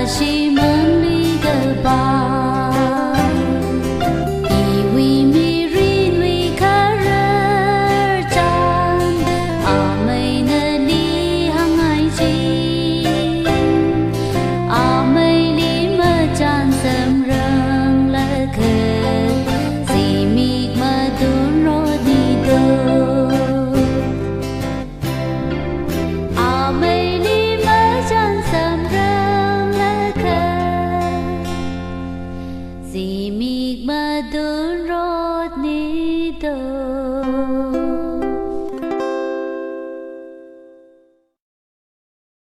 西门里的吧，以为米瑞瑞卡热站，阿妹那里行爱情，阿妹里么站sem rang la ke, si mi ma dun ro di do,阿妹里么站sem si mig madun rod nito.